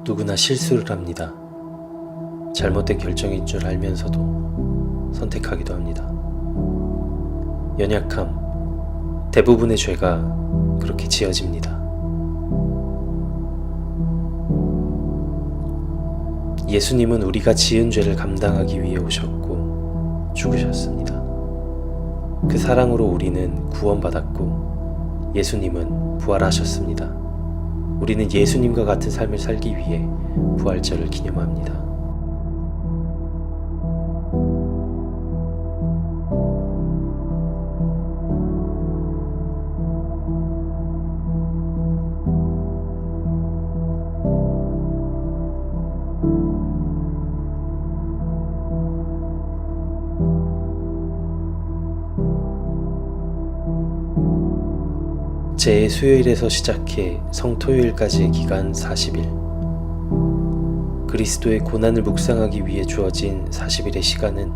누구나 실수를 합니다. 잘못된 결정인 줄 알면서도 선택하기도 합니다. 연약함, 대부분의 죄가 그렇게 지어집니다. 예수님은 우리가 지은 죄를 감당하기 위해 오셨고 죽으셨습니다. 그 사랑으로 우리는 구원받았고 예수님은 부활하셨습니다. 우리는 예수님과 같은 삶을 살기 위해 부활절을 기념합니다. 제 수요일에서 시작해 성토요일까지의 기간 40일. 그리스도의 고난을 묵상하기 위해 주어진 40일의 시간은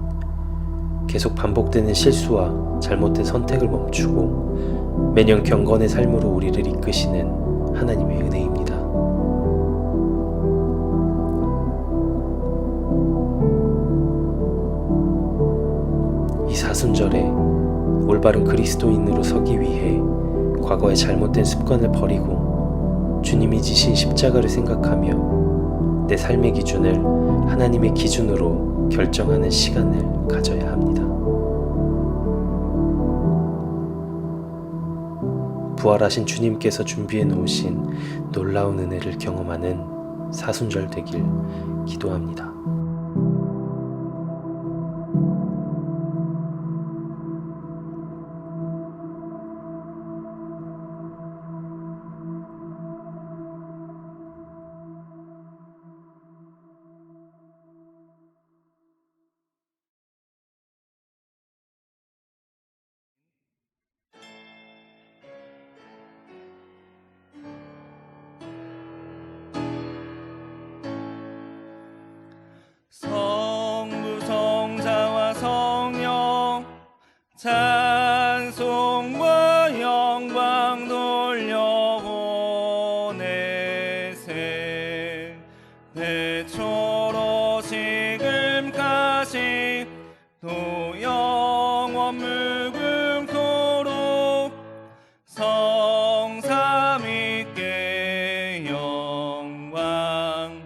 계속 반복되는 실수와 잘못된 선택을 멈추고 매년 경건의 삶으로 우리를 이끄시는 하나님의 은혜입니다. 이 사순절에 올바른 그리스도인으로 서기 위해 과거의 잘못된 습관을 버리고 주님이 지신 십자가를 생각하며 내 삶의 기준을 하나님의 기준으로 결정하는 시간을 가져야 합니다. 부활하신 주님께서 준비해 놓으신 놀라운 은혜를 경험하는 사순절 되길 기도합니다. 성부 성자와 성령 찬송과 영광 돌려보내세. 대초로 지금까지 또 영원 무궁토록 성삼위께 영광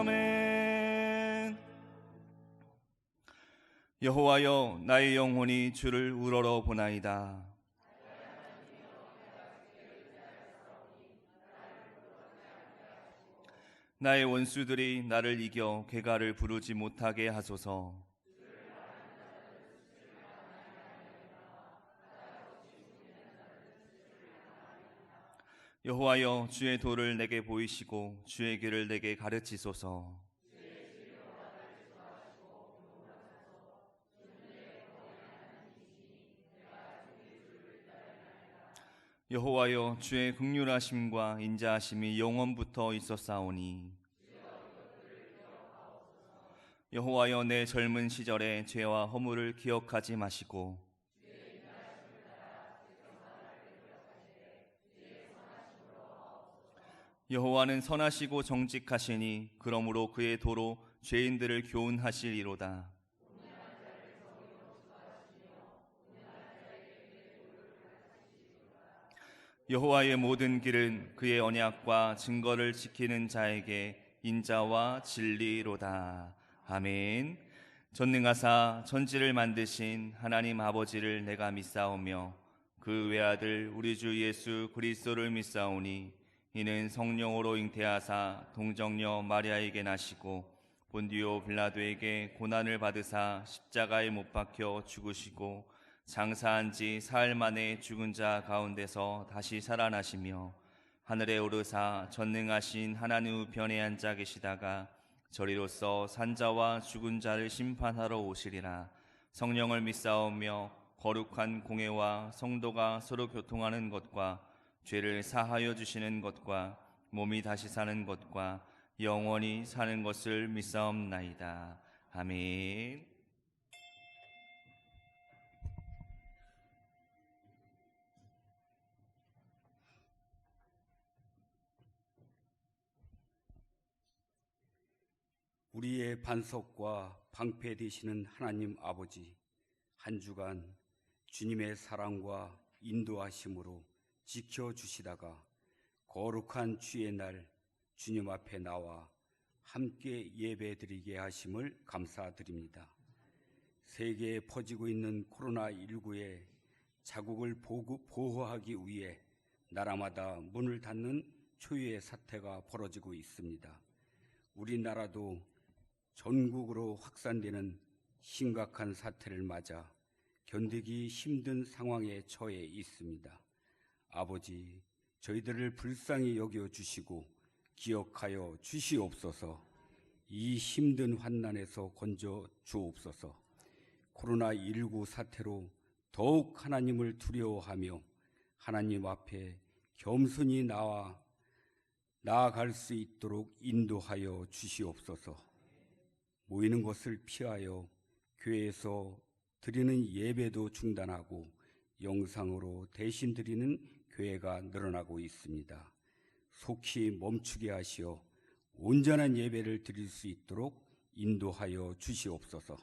아멘. 여호와여, 나의 영혼이 주를 우러러 보나이다. 나의 원수들이 나를 이겨 궤가를 부르지 못하게 하소서. 여호와여, 주의 도를 내게 보이시고 주의 길을 내게 가르치소서. 여호와여, 주의 긍휼하심과 인자하심이 영원부터 있었사오니 여호와여, 내 젊은 시절의 죄와 허물을 기억하지 마시고 여호와는 선하시고 정직하시니 그러므로 그의 도로 죄인들을 교훈하시리로다. 여호와의 모든 길은 그의 언약과 증거를 지키는 자에게 인자와 진리로다. 아멘. 전능하사 천지를 만드신 하나님 아버지를 내가 믿사오며 그 외아들 우리 주 예수 그리스도를 믿사오니 이는 성령으로 잉태하사 동정녀 마리아에게 나시고 본디오 빌라도에게 고난을 받으사 십자가에 못 박혀 죽으시고 장사한 지 사흘 만에 죽은 자 가운데서 다시 살아나시며 하늘에 오르사 전능하신 하나님 우편에 앉아 계시다가 저리로서 산자와 죽은 자를 심판하러 오시리라. 성령을 믿사오며 거룩한 공회와 성도가 서로 교통하는 것과 죄를 사하여 주시는 것과 몸이 다시 사는 것과 영원히 사는 것을 믿사옵나이다. 아멘. 우리의 반석과 방패 되시는 하나님 아버지, 한 주간 주님의 사랑과 인도하심으로 지켜주시다가 거룩한 주의 날 주님 앞에 나와 함께 예배드리게 하심을 감사드립니다. 세계에 퍼지고 있는 코로나19의 자국을 보호하기 위해 나라마다 문을 닫는 초유의 사태가 벌어지고 있습니다. 우리나라도 전국으로 확산되는 심각한 사태를 맞아 견디기 힘든 상황에 처해 있습니다. 아버지, 저희들을 불쌍히 여겨주시고 기억하여 주시옵소서. 이 힘든 환난에서 건져 주옵소서. 코로나19 사태로 더욱 하나님을 두려워하며 하나님 앞에 겸손히 나아갈 수 있도록 인도하여 주시옵소서. 모이는 것을 피하여 교회에서 드리는 예배도 중단하고 영상으로 대신 드리는 교회가 늘어나고 있습니다. 속히 멈추게 하시어 온전한 예배를 드릴 수 있도록 인도하여 주시옵소서.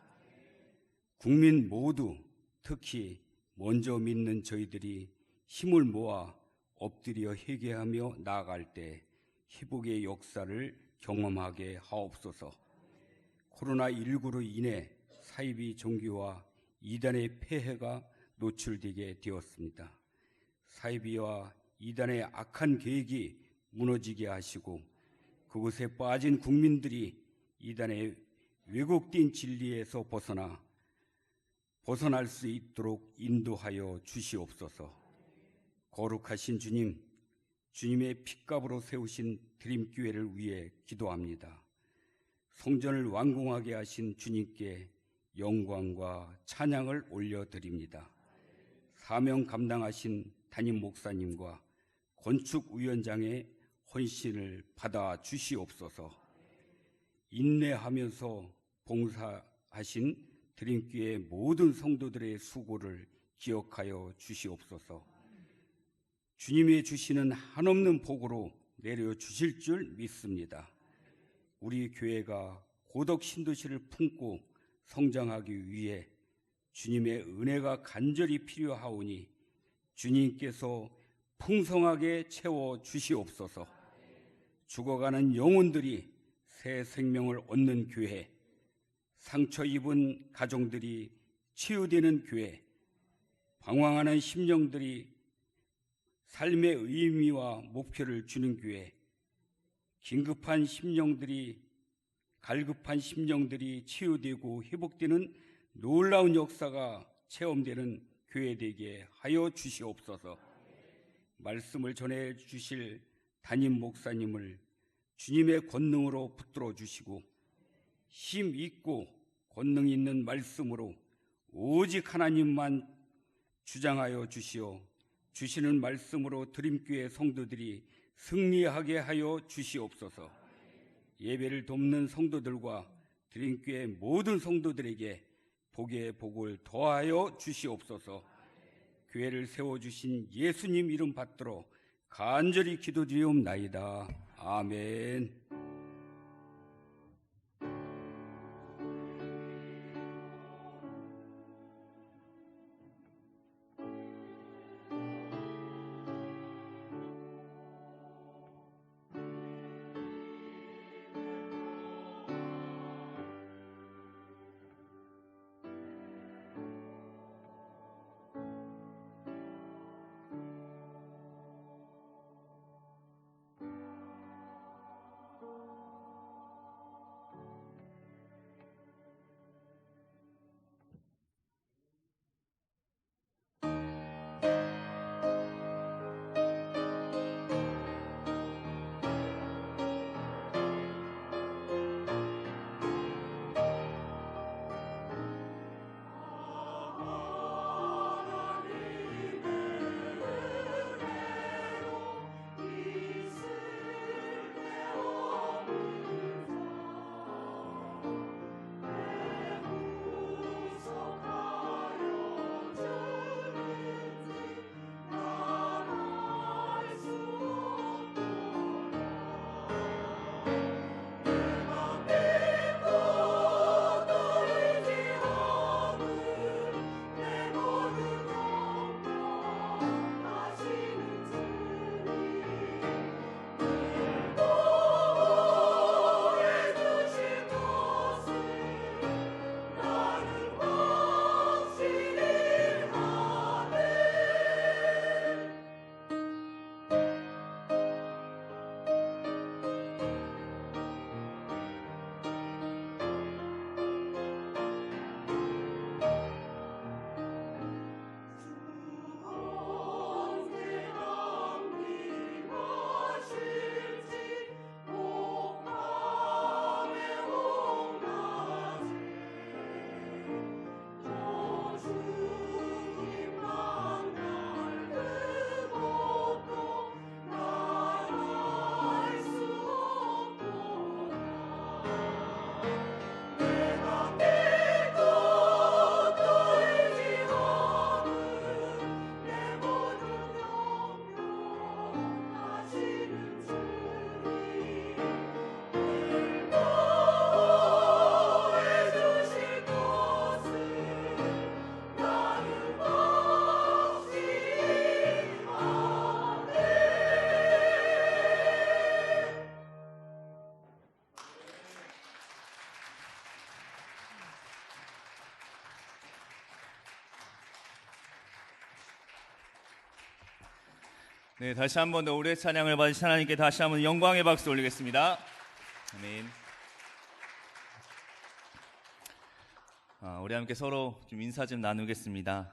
국민 모두, 특히 먼저 믿는 저희들이 힘을 모아 엎드려 회개하며 나아갈 때 회복의 역사를 경험하게 하옵소서. 코로나19로 인해 사이비 종교와 이단의 폐해가 노출되게 되었습니다. 사이비와 이단의 악한 계획이 무너지게 하시고 그곳에 빠진 국민들이 이단의 왜곡된 진리에서 벗어날 수 있도록 인도하여 주시옵소서. 거룩하신 주님, 주님의 핏값으로 세우신 드림교회를 위해 기도합니다. 성전을 완공하게 하신 주님께 영광과 찬양을 올려드립니다. 사명 감당하신 담임 목사님과 건축위원장의 헌신을 받아 주시옵소서. 인내하면서 봉사하신 드림교회 모든 성도들의 수고를 기억하여 주시옵소서. 주님이 주시는 한없는 복으로 내려주실 줄 믿습니다. 우리 교회가 고덕 신도시를 품고 성장하기 위해 주님의 은혜가 간절히 필요하오니 주님께서 풍성하게 채워 주시옵소서. 죽어가는 영혼들이 새 생명을 얻는 교회, 상처 입은 가정들이 치유되는 교회, 방황하는 심령들이 삶의 의미와 목표를 주는 교회, 갈급한 심령들이 치유되고 회복되는 놀라운 역사가 체험되는 교회 되게 하여 주시옵소서. 말씀을 전해 주실 담임 목사님을 주님의 권능으로 붙들어 주시고 힘 있고 권능 있는 말씀으로 오직 하나님만 주장하여 주시어 주시는 말씀으로 드림교회 성도들이 승리하게 하여 주시옵소서. 예배를 돕는 성도들과 드림교회 모든 성도들에게 복의 복을 더하여 주시옵소서. 교회를 세워주신 예수님 이름 받들어 간절히 기도드리옵나이다. 아멘. 네, 다시 한 번 더 우리의 찬양을 받으신 하나님께 다시 한번 영광의 박수 올리겠습니다. 아멘. 우리 함께 서로 좀 인사 좀 나누겠습니다.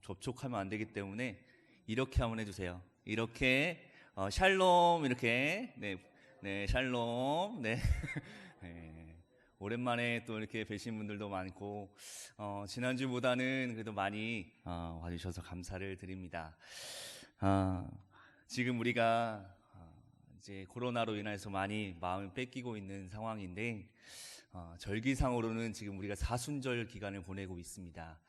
접촉하면 안 되기 때문에 이렇게 한번 해주세요. 이렇게 샬롬 이렇게 네 샬롬 네. 네. 오랜만에 또 이렇게 뵈신 분들도 많고 지난주보다는 그래도 많이 와주셔서 감사를 드립니다. 지금 우리가 이제 코로나로 인해서 많이 마음을 뺏기고 있는 상황인데 절기상으로는 지금 우리가 사순절 기간을 보내고 있습니다.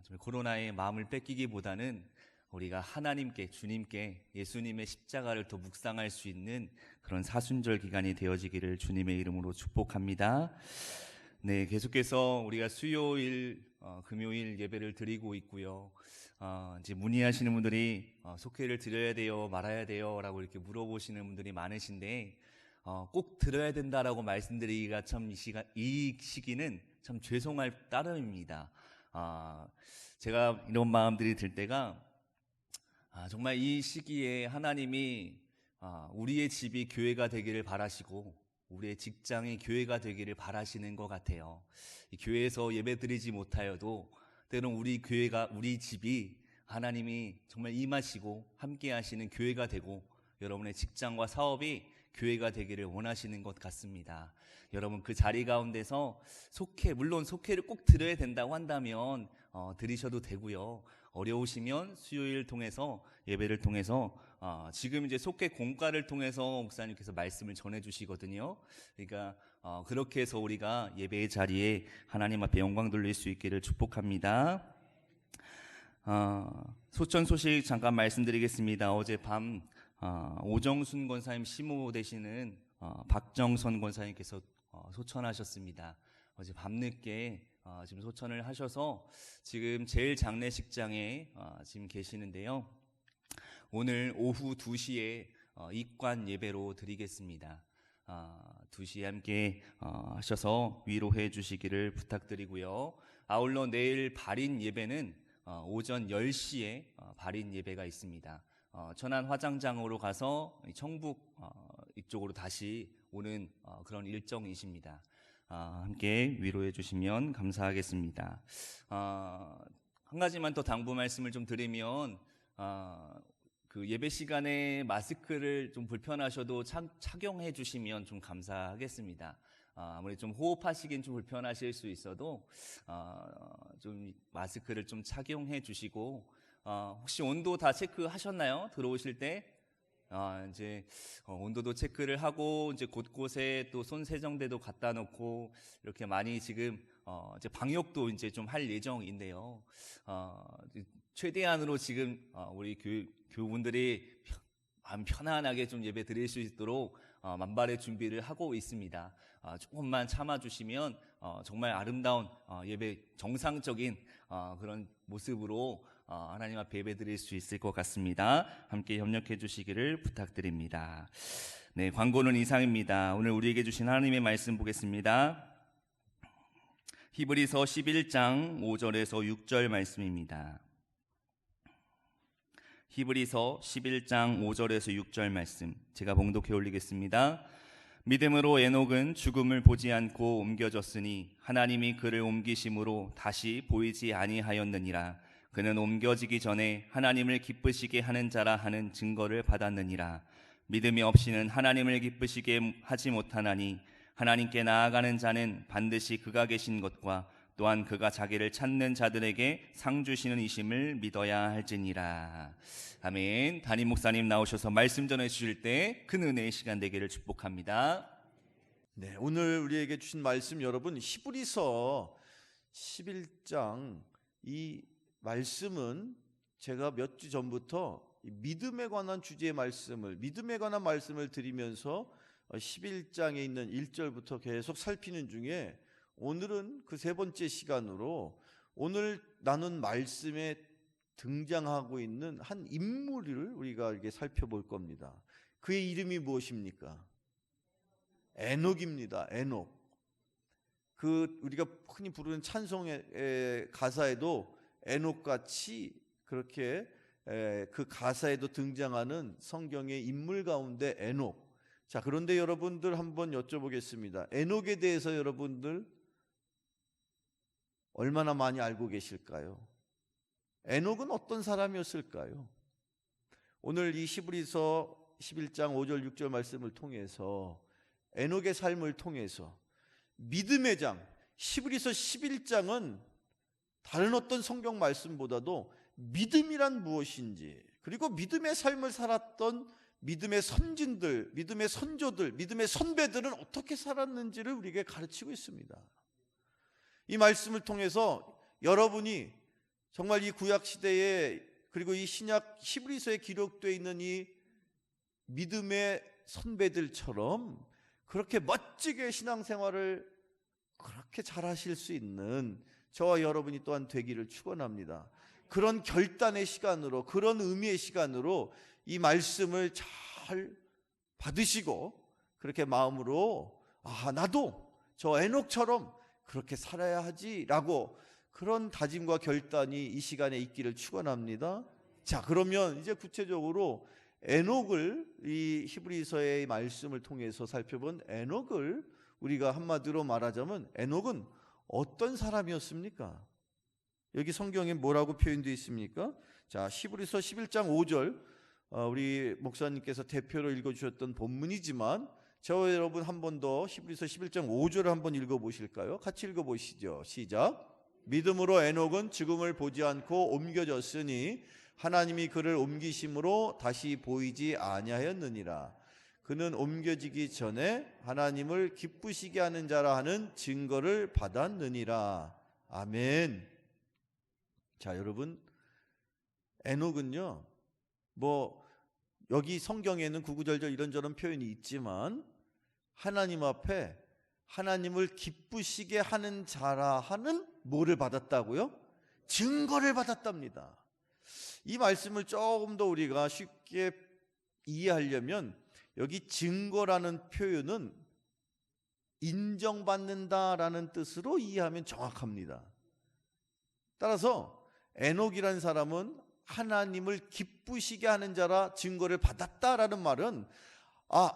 좀 코로나에 마음을 뺏기기보다는 우리가 하나님께, 주님께 예수님의 십자가를 더 묵상할 수 있는 그런 사순절 기간이 되어지기를 주님의 이름으로 축복합니다. 네, 계속해서 우리가 수요일, 금요일 예배를 드리고 있고요. 이제 문의하시는 분들이 속회를 드려야 돼요, 말아야 돼요 라고 이렇게 물어보시는 분들이 많으신데 꼭 들어야 된다라고 말씀드리기가 참 이 시기는 참 죄송할 따름입니다. 제가 이런 마음들이 들 때가 정말 이 시기에 하나님이 우리의 집이 교회가 되기를 바라시고 우리의 직장이 교회가 되기를 바라시는 것 같아요. 이 교회에서 예배드리지 못하여도 때론 우리 교회가, 우리 집이 하나님이 정말 임하시고 함께 하시는 교회가 되고 여러분의 직장과 사업이 교회가 되기를 원하시는 것 같습니다. 여러분 그 자리 가운데서 물론 속회를 꼭 들어야 된다고 한다면 들으셔도 되고요. 어려우시면 수요일 통해서 예배를 통해서 지금 이제 속회 공과를 통해서 목사님께서 말씀을 전해주시거든요. 그러니까 그렇게 해서 우리가 예배의 자리에 하나님 앞에 영광 돌릴 수 있기를 축복합니다. 소천 소식 잠깐 말씀드리겠습니다. 어젯밤 오정순 권사님 시모 되시는 박정선 권사님께서 소천하셨습니다. 어제 밤늦게 지금 소천을 하셔서 지금 제일 장례식장에 지금 계시는데요. 오늘 오후 2시에 입관 예배로 드리겠습니다. 2시에 함께 하셔서 위로해 주시기를 부탁드리고요. 아울러 내일 발인 예배는 오전 10시에 발인 예배가 있습니다. 천안 화장장으로 가서 청북 이쪽으로 다시 오는 그런 일정이십니다. 함께 위로해 주시면 감사하겠습니다. 한 가지만 더 당부 말씀을 좀 드리면 그 예배 시간에 마스크를 좀 불편하셔도 착용해 주시면 좀 감사하겠습니다. 아무래도 좀 호흡하시긴 좀 불편하실 수 있어도 좀 마스크를 좀 착용해 주시고 혹시 온도 다 체크하셨나요? 들어오실 때 이제 온도도 체크를 하고 이제 곳곳에 또 손 세정대도 갖다 놓고 이렇게 많이 지금 이제 방역도 이제 좀 할 예정인데요. 최대한으로 지금 우리 교우분들이 마음 편안하게 좀 예배 드릴 수 있도록 만발의 준비를 하고 있습니다. 조금만 참아주시면 정말 아름다운 예배 정상적인 그런 모습으로 하나님 앞에 예배 드릴 수 있을 것 같습니다. 함께 협력해 주시기를 부탁드립니다. 네, 광고는 이상입니다. 오늘 우리에게 주신 하나님의 말씀 보겠습니다. 히브리서 11장 5절에서 6절 말씀입니다. 히브리서 11장 5절에서 6절 말씀 제가 봉독해 올리겠습니다. 믿음으로 에녹은 죽음을 보지 않고 옮겨졌으니 하나님이 그를 옮기심으로 다시 보이지 아니하였느니라. 그는 옮겨지기 전에 하나님을 기쁘시게 하는 자라 하는 증거를 받았느니라. 믿음이 없이는 하나님을 기쁘시게 하지 못하나니 하나님께 나아가는 자는 반드시 그가 계신 것과 또한 그가 자기를 찾는 자들에게 상 주시는 이심을 믿어야 할지니라. 아멘. 담임 목사님 나오셔서 말씀 전해 주실 때 큰 은혜의 시간 되기를 축복합니다. 네, 오늘 우리에게 주신 말씀 여러분 히브리서 11장 이 말씀은 제가 몇 주 전부터 믿음에 관한 주제의 믿음에 관한 말씀을 드리면서 11장에 있는 1절부터 계속 살피는 중에 오늘은 그 세 번째 시간으로 오늘 나눈 말씀에 등장하고 있는 한 인물을 우리가 이렇게 살펴볼 겁니다. 그의 이름이 무엇입니까? 에녹입니다. 에녹. 그 우리가 흔히 부르는 찬송의 가사에도 에녹같이 그렇게 그 가사에도 등장하는 성경의 인물 가운데 에녹. 자, 그런데 여러분들 한번 여쭤보겠습니다. 에녹에 대해서 여러분들 얼마나 많이 알고 계실까요? 에녹은 어떤 사람이었을까요? 오늘 이 히브리서 11장 5절 6절 말씀을 통해서 에녹의 삶을 통해서 믿음의 장, 히브리서 11장은 다른 어떤 성경 말씀보다도 믿음이란 무엇인지, 그리고 믿음의 삶을 살았던 믿음의 선진들, 믿음의 선조들, 믿음의 선배들은 어떻게 살았는지를 우리에게 가르치고 있습니다. 이 말씀을 통해서 여러분이 정말 이 구약 시대에, 그리고 이 신약 히브리서에 기록되어 있는 이 믿음의 선배들처럼 그렇게 멋지게 신앙생활을 그렇게 잘하실 수 있는 저와 여러분이 또한 되기를 축원합니다. 그런 결단의 시간으로, 그런 의미의 시간으로 이 말씀을 잘 받으시고 그렇게 마음으로 나도 저 에녹처럼 그렇게 살아야 하지라고 그런 다짐과 결단이 이 시간에 있기를 축원합니다. 자, 그러면 이제 구체적으로 에녹을, 이 히브리서의 말씀을 통해서 살펴본 에녹을 우리가 한마디로 말하자면 에녹은 어떤 사람이었습니까? 여기 성경에 뭐라고 표현되어 있습니까? 자, 히브리서 11장 5절, 우리 목사님께서 대표로 읽어주셨던 본문이지만 저와 여러분 한 번 더 히브리서 11장 5절을 한번 읽어보실까요? 같이 읽어보시죠. 시작. 믿음으로 에녹은 죽음을 보지 않고 옮겨졌으니 하나님이 그를 옮기심으로 다시 보이지 아니하였느니라. 그는 옮겨지기 전에 하나님을 기쁘시게 하는 자라 하는 증거를 받았느니라. 아멘. 자, 여러분, 에녹은요, 여기 성경에는 구구절절 이런저런 표현이 있지만 하나님 앞에 하나님을 기쁘시게 하는 자라 하는 뭐를 받았다고요? 증거를 받았답니다. 이 말씀을 조금 더 우리가 쉽게 이해하려면 여기 증거라는 표현은 인정받는다라는 뜻으로 이해하면 정확합니다. 따라서 에녹이라는 사람은 하나님을 기쁘시게 하는 자라 증거를 받았다라는 말은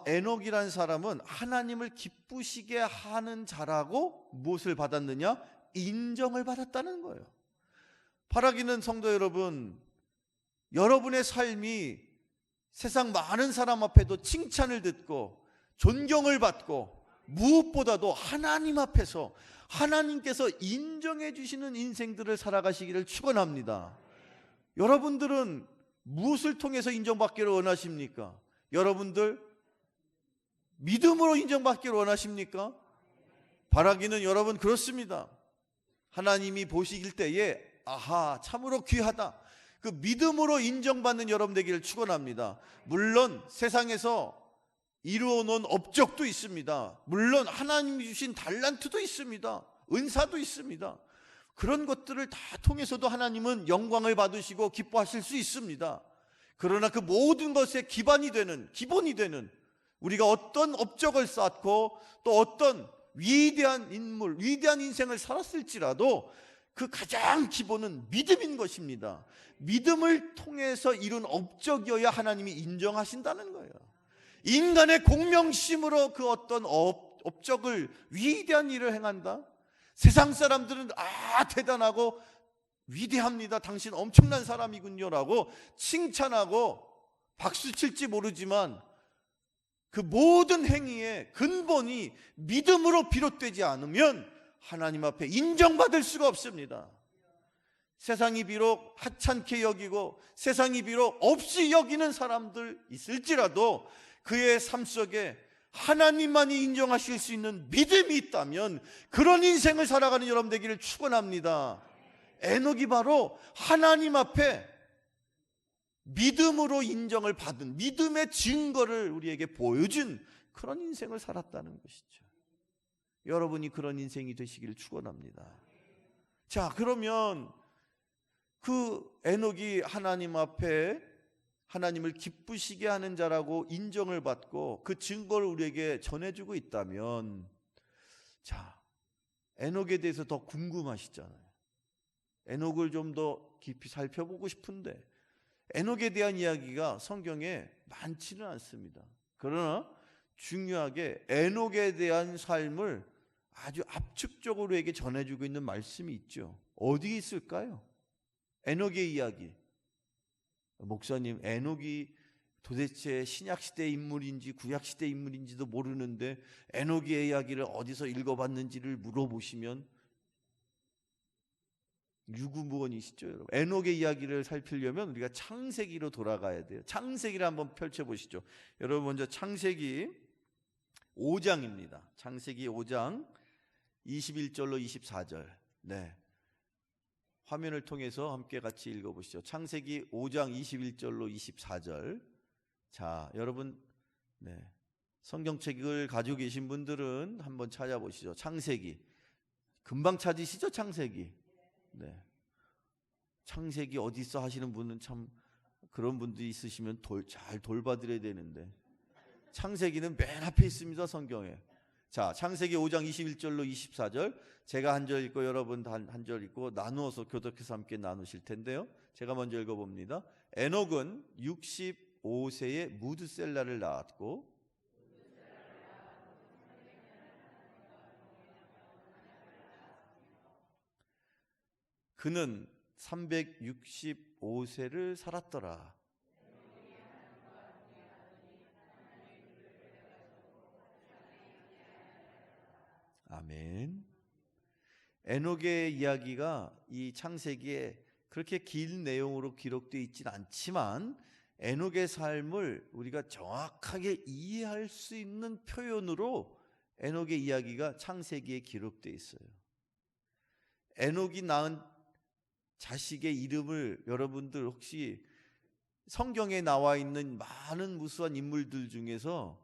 에녹이라는 사람은 하나님을 기쁘시게 하는 자라고 무엇을 받았느냐? 인정을 받았다는 거예요. 바라기는 성도 여러분, 여러분의 삶이 세상 많은 사람 앞에도 칭찬을 듣고 존경을 받고 무엇보다도 하나님 앞에서 하나님께서 인정해 주시는 인생들을 살아가시기를 축원합니다. 여러분들은 무엇을 통해서 인정받기를 원하십니까? 여러분들 믿음으로 인정받기를 원하십니까? 바라기는 여러분 그렇습니다. 하나님이 보시길 때에 참으로 귀하다, 그 믿음으로 인정받는 여러분 되기를 축원합니다. 물론 세상에서 이루어 놓은 업적도 있습니다. 물론 하나님이 주신 달란트도 있습니다. 은사도 있습니다. 그런 것들을 다 통해서도 하나님은 영광을 받으시고 기뻐하실 수 있습니다. 그러나 그 모든 것의 기본이 되는 우리가 어떤 업적을 쌓고 또 어떤 위대한 인물, 위대한 인생을 살았을지라도 그 가장 기본은 믿음인 것입니다. 믿음을 통해서 이룬 업적이어야 하나님이 인정하신다는 거예요. 인간의 공명심으로 그 어떤 업적을, 위대한 일을 행한다? 세상 사람들은 대단하고 위대합니다, 당신 엄청난 사람이군요 라고 칭찬하고 박수 칠지 모르지만 그 모든 행위의 근본이 믿음으로 비롯되지 않으면 하나님 앞에 인정받을 수가 없습니다. 세상이 비록 하찮게 여기고 세상이 비록 없이 여기는 사람들 있을지라도 그의 삶 속에 하나님만이 인정하실 수 있는 믿음이 있다면 그런 인생을 살아가는 여러분 되기를 축원합니다. 에녹이 바로 하나님 앞에 믿음으로 인정을 받은, 믿음의 증거를 우리에게 보여준 그런 인생을 살았다는 것이죠. 여러분이 그런 인생이 되시기를 축원합니다. 자, 그러면 그 에녹이 하나님 앞에 하나님을 기쁘시게 하는 자라고 인정을 받고 그 증거를 우리에게 전해주고 있다면, 자, 에녹에 대해서 더 궁금하시잖아요. 에녹을 좀 더 깊이 살펴보고 싶은데 에녹에 대한 이야기가 성경에 많지는 않습니다. 그러나 중요하게 에녹에 대한 삶을 아주 압축적으로 우리에게 전해주고 있는 말씀이 있죠. 어디 있을까요? 에녹의 이야기. 목사님, 에녹이 도대체 신약시대 인물인지 구약시대 인물인지도 모르는데 에녹의 이야기를 어디서 읽어봤는지를 물어보시면 유구무원이시죠, 여러분. 에녹의 이야기를 살피려면 우리가 창세기로 돌아가야 돼요. 창세기를 한번 펼쳐보시죠. 여러분, 먼저 창세기 5장입니다. 창세기 5장 21절로 24절. 네, 화면을 통해서 함께 같이 읽어보시죠. 창세기 5장 21절로 24절. 자, 여러분, 네, 성경책을 가지고 계신 분들은 한번 찾아보시죠. 창세기. 금방 찾으시죠, 창세기? 네. 창세기 어디 있어 하시는 분은 참 그런 분들이 있으시면 잘 돌봐드려야 되는데, 창세기는 맨 앞에 있습니다, 성경에. 자, 창세기 5장 21절로 24절. 제가 한 절 읽고 여러분 한 절 읽고 나누어서 교독해서 함께 나누실 텐데요. 제가 먼저 읽어봅니다. 에녹은 65세에 무드셀라를 낳았고 그는 365세를 살았더라. 아멘. 에녹의 이야기가 이 창세기에 그렇게 긴 내용으로 기록되어 있진 않지만 에녹의 삶을 우리가 정확하게 이해할 수 있는 표현으로 에녹의 이야기가 창세기에 기록되어 있어요. 에녹이 낳은 자식의 이름을 여러분들 혹시 성경에 나와 있는 많은 무수한 인물들 중에서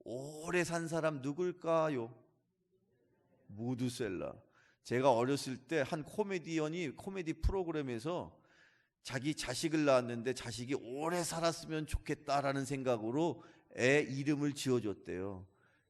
오래 산 사람 누굴까요? 무드셀라. 제가 어렸을 때 한 코미디언이 코미디 프로그램에서 자기 자식을 낳았는데 자식이 오래 살았으면 좋겠다라는 생각으로 애 이름을 지어줬대요.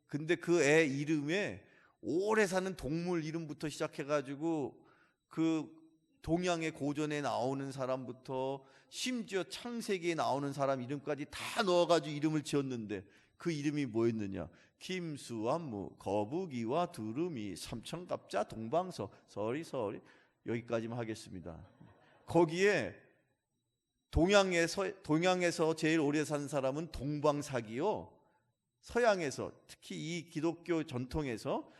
근데 그 애 이름에 오래 사는 동물 이름부터 시작해가지고 그 동양의 고전에 나오는 사람부터 심지어 창세기에 나오는 사람 이름까지 다 넣어가지고 이름을 지었는데 그 이름이 뭐였느냐? 김수완무, 거북이와 두루미, 삼천갑자, 동방서, 서리서리. 여기까지만 하겠습니다. 거기에 동양에서 제일 오래 산 사람은 동방사기요. 서양에서 특히 이 기독교 전통에서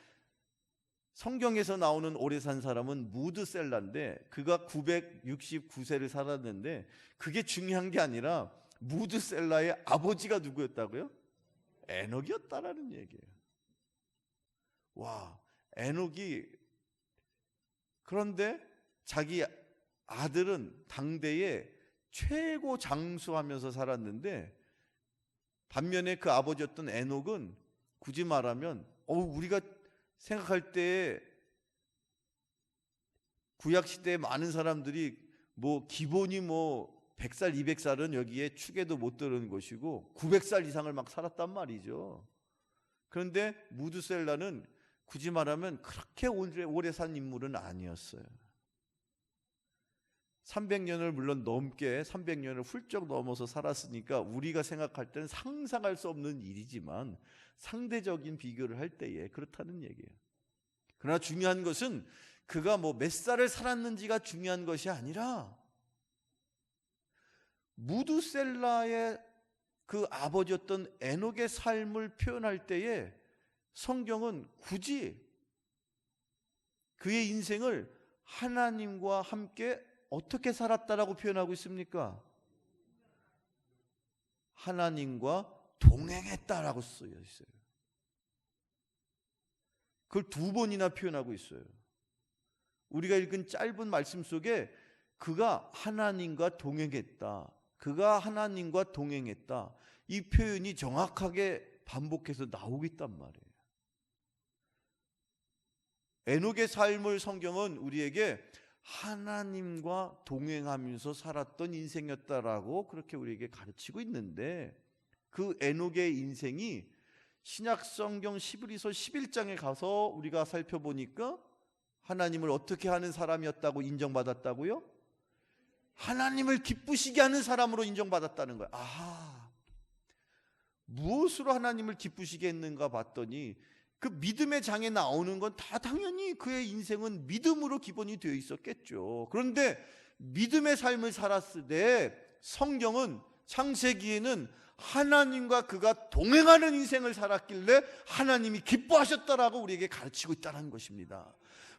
성경에서 나오는 오래 산 사람은 무드셀라인데 그가 969세를 살았는데 그게 중요한 게 아니라 무드셀라의 아버지가 누구였다고요? 에녹이었다라는 얘기예요. 와, 에녹이 그런데 자기 아들은 당대에 최고 장수하면서 살았는데 반면에 그 아버지였던 에녹은 굳이 말하면 우리가 생각할 때 구약시대에 많은 사람들이 기본이 100살, 200살은 여기에 축에도 못 들은 것이고 900살 이상을 막 살았단 말이죠. 그런데 무드셀라는 굳이 말하면 그렇게 오래 산 인물은 아니었어요. 300년을 물론 넘게 300년을 훌쩍 넘어서 살았으니까 우리가 생각할 때는 상상할 수 없는 일이지만 상대적인 비교를 할 때에 그렇다는 얘기예요. 그러나 중요한 것은 그가 몇 살을 살았는지가 중요한 것이 아니라 무드셀라의 그 아버지였던 에녹의 삶을 표현할 때에 성경은 굳이 그의 인생을 하나님과 함께 어떻게 살았다라고 표현하고 있습니까? 하나님과 동행했다라고 쓰여 있어요. 그걸 2번이나 표현하고 있어요. 우리가 읽은 짧은 말씀 속에 그가 하나님과 동행했다. 그가 하나님과 동행했다. 이 표현이 정확하게 반복해서 나오고 있단 말이에요. 에녹의 삶을 성경은 우리에게 하나님과 동행하면서 살았던 인생이었다라고 그렇게 우리에게 가르치고 있는데 그 에녹의 인생이 신약 성경 히브리서 11장에 가서 우리가 살펴보니까 하나님을 어떻게 하는 사람이었다고 인정받았다고요? 하나님을 기쁘시게 하는 사람으로 인정받았다는 거예요. 무엇으로 하나님을 기쁘시게 했는가 봤더니 그 믿음의 장에 나오는 건 다 당연히 그의 인생은 믿음으로 기본이 되어 있었겠죠. 그런데 믿음의 삶을 살았을 때 성경은 창세기에는 하나님과 그가 동행하는 인생을 살았길래 하나님이 기뻐하셨다라고 우리에게 가르치고 있다는 것입니다.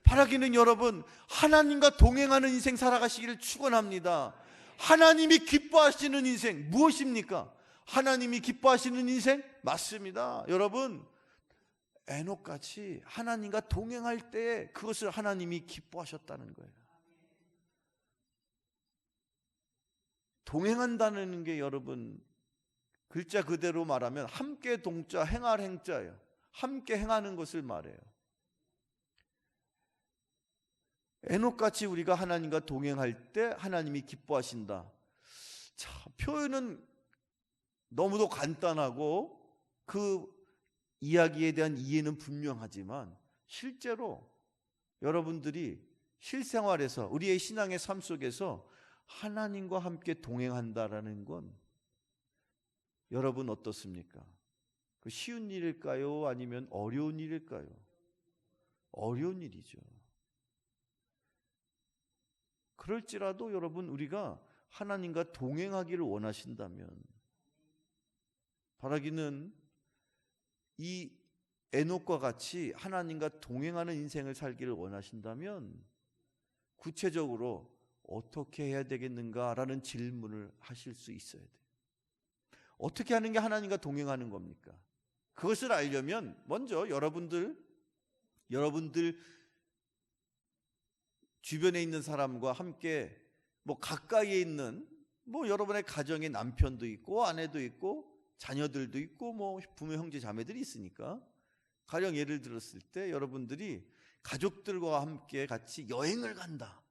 바라기는 여러분, 하나님과 동행하는 인생 살아가시기를 축원합니다. 하나님이 기뻐하시는 인생 무엇입니까? 하나님이 기뻐하시는 인생? 맞습니다. 여러분, 에녹같이 하나님과 동행할 때 그것을 하나님이 기뻐하셨다는 거예요. 동행한다는 게 여러분, 글자 그대로 말하면 함께 동자 행할 행자예요. 함께 행하는 것을 말해요. 에녹같이 우리가 하나님과 동행할 때 하나님이 기뻐하신다. 자, 표현은 너무도 간단하고 그 이야기에 대한 이해는 분명하지만 실제로 여러분들이 실생활에서 우리의 신앙의 삶 속에서 하나님과 함께 동행한다라는 건 여러분 어떻습니까? 그 쉬운 일일까요? 아니면 어려운 일일까요? 어려운 일이죠. 그럴지라도 여러분, 우리가 하나님과 동행하기를 원하신다면, 바라기는 이 에녹과 같이 하나님과 동행하는 인생을 살기를 원하신다면 구체적으로 어떻게 해야 되겠는가라는 질문을 하실 수 있어야 돼요. 어떻게 하는 게 하나님과 동행하는 겁니까? 그것을 알려면 먼저 여러분들 주변에 있는 사람과 함께 가까이에 있는 여러분의 가정에 남편도 있고 아내도 있고 자녀들도 있고 부모 형제 자매들이 있으니까, 가령 예를 들었을 때 여러분들이 가족들과 함께 같이 여행을 간다.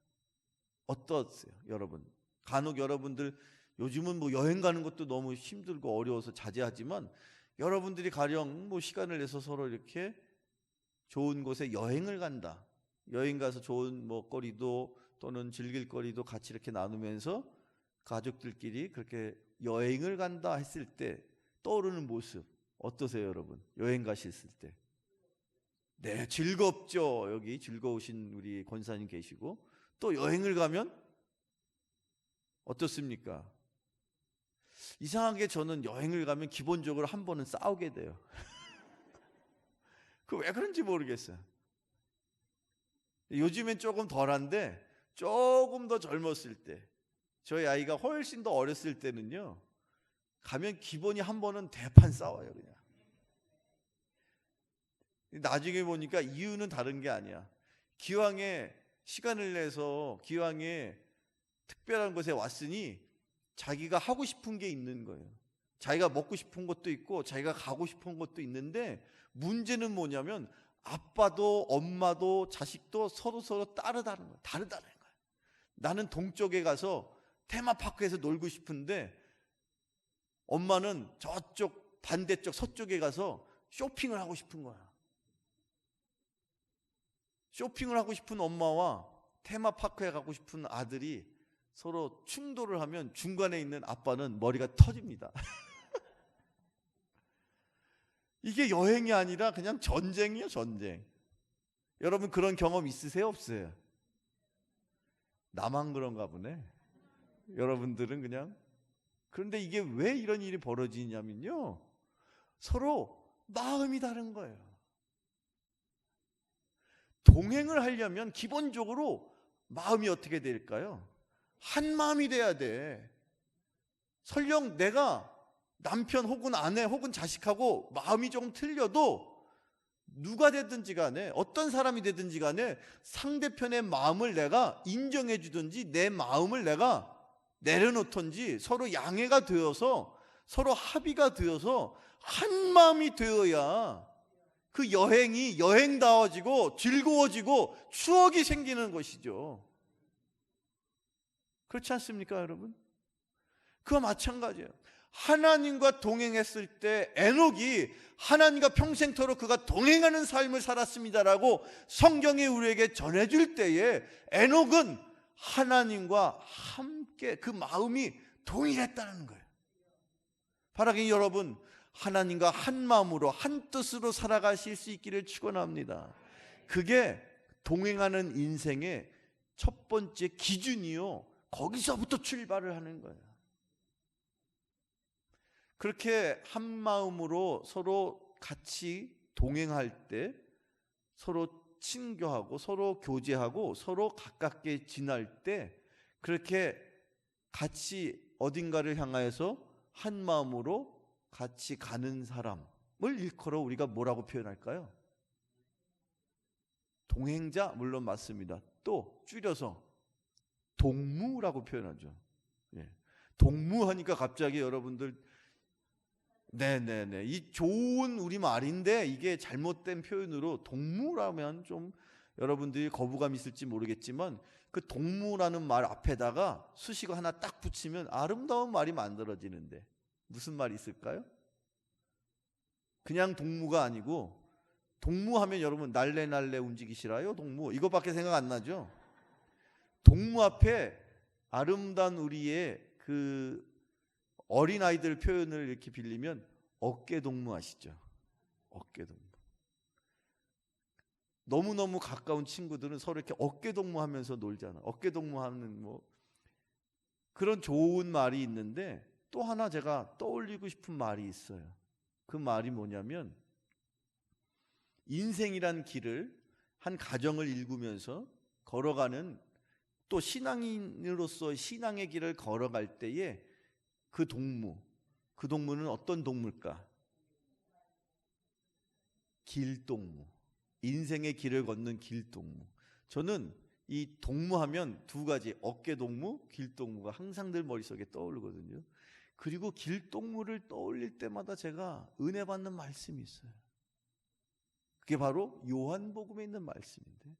어떠세요? 여러분, 간혹 여러분들 요즘은 여행 가는 것도 너무 힘들고 어려워서 자제하지만 여러분들이 가령 시간을 내서 서로 이렇게 좋은 곳에 여행을 간다. 여행 가서 좋은 먹거리도 또는 즐길 거리도 같이 이렇게 나누면서 가족들끼리 그렇게 여행을 간다 했을 때 떠오르는 모습 어떠세요, 여러분? 여행 가셨을 때. 네, 즐겁죠. 여기 즐거우신 우리 권사님 계시고, 또 여행을 가면 어떻습니까? 이상하게 저는 여행을 가면 기본적으로 한 번은 싸우게 돼요. 그 왜 그런지 모르겠어요. 요즘엔 조금 덜한데 조금 더 젊었을 때, 저희 아이가 훨씬 더 어렸을 때는요, 가면 기본이 한 번은 대판 싸워요. 그냥 나중에 보니까 이유는 다른 게 아니야. 기왕에 시간을 내서 기왕에 특별한 곳에 왔으니 자기가 하고 싶은 게 있는 거예요. 자기가 먹고 싶은 것도 있고 자기가 가고 싶은 것도 있는데, 문제는 뭐냐면 아빠도 엄마도 자식도 서로 다르다는 거예요. 다르다는 거예요. 나는 동쪽에 가서 테마파크에서 놀고 싶은데 엄마는 저쪽 반대쪽 서쪽에 가서 쇼핑을 하고 싶은 거야. 쇼핑을 하고 싶은 엄마와 테마파크에 가고 싶은 아들이 서로 충돌을 하면 중간에 있는 아빠는 머리가 터집니다. 이게 여행이 아니라 그냥 전쟁이에요, 전쟁. 여러분 그런 경험 있으세요, 없어요? 나만 그런가 보네. 여러분들은 그냥. 그런데 이게 왜 이런 일이 벌어지냐면요, 서로 마음이 다른 거예요. 동행을 하려면 기본적으로 마음이 어떻게 될까요? 한 마음이 돼야 돼. 설령 내가 남편 혹은 아내 혹은 자식하고 마음이 조금 틀려도 누가 되든지 간에 어떤 사람이 되든지 간에 상대편의 마음을 내가 인정해 주든지 내 마음을 내가 내려놓든지 서로 양해가 되어서 서로 합의가 되어서 한 마음이 되어야 그 여행이 여행다워지고 즐거워지고 추억이 생기는 것이죠. 그렇지 않습니까, 여러분? 그와 마찬가지예요. 하나님과 동행했을 때 에녹이 하나님과 평생토록 그가 동행하는 삶을 살았습니다라고 성경이 우리에게 전해줄 때에 에녹은 하나님과 함께 함께 그 마음이 동일했다는 거예요. 바라기 여러분, 하나님과 한 마음으로 한 뜻으로 살아가실 수 있기를 축원합니다. 그게 동행하는 인생의 첫 번째 기준이요, 거기서부터 출발을 하는 거예요. 그렇게 한 마음으로 서로 같이 동행할 때 서로 친교하고 서로 교제하고 서로 가깝게 지날 때, 그렇게 같이 어딘가를 향하여서 한 마음으로 같이 가는 사람을 일컬어 우리가 뭐라고 표현할까요? 동행자, 물론 맞습니다. 또 줄여서 동무라고 표현하죠. 예. 동무하니까 갑자기 여러분들 네네네, 이 좋은 우리말인데 이게 잘못된 표현으로 동무라면 좀 여러분들이 거부감 있을지 모르겠지만, 그 동무라는 말 앞에다가 수식어 하나 딱 붙이면 아름다운 말이 만들어지는데 무슨 말이 있을까요? 그냥 동무가 아니고, 동무하면 여러분 날래날래 움직이시라요 동무, 이거밖에 생각 안 나죠? 동무 앞에 아름다운 우리의 그 어린아이들 표현을 이렇게 빌리면 어깨동무 아시죠? 어깨동무. 너무너무 가까운 친구들은 서로 이렇게 어깨동무 하면서 놀잖아. 어깨동무 하는 뭐 그런 좋은 말이 있는데, 또 하나 제가 떠올리고 싶은 말이 있어요. 그 말이 뭐냐면, 인생이란 길을 한 가정을 일구면서 걸어가는, 또 신앙인으로서 신앙의 길을 걸어갈 때에 그 동무는 어떤 동무일까? 길동무. 인생의 길을 걷는 길동무. 저는 이 동무하면 두 가지, 어깨동무, 길동무가 항상 늘 머릿속에 떠오르거든요. 그리고 길동무를 떠올릴 때마다 제가 은혜 받는 말씀이 있어요. 그게 바로 요한복음에 있는 말씀인데,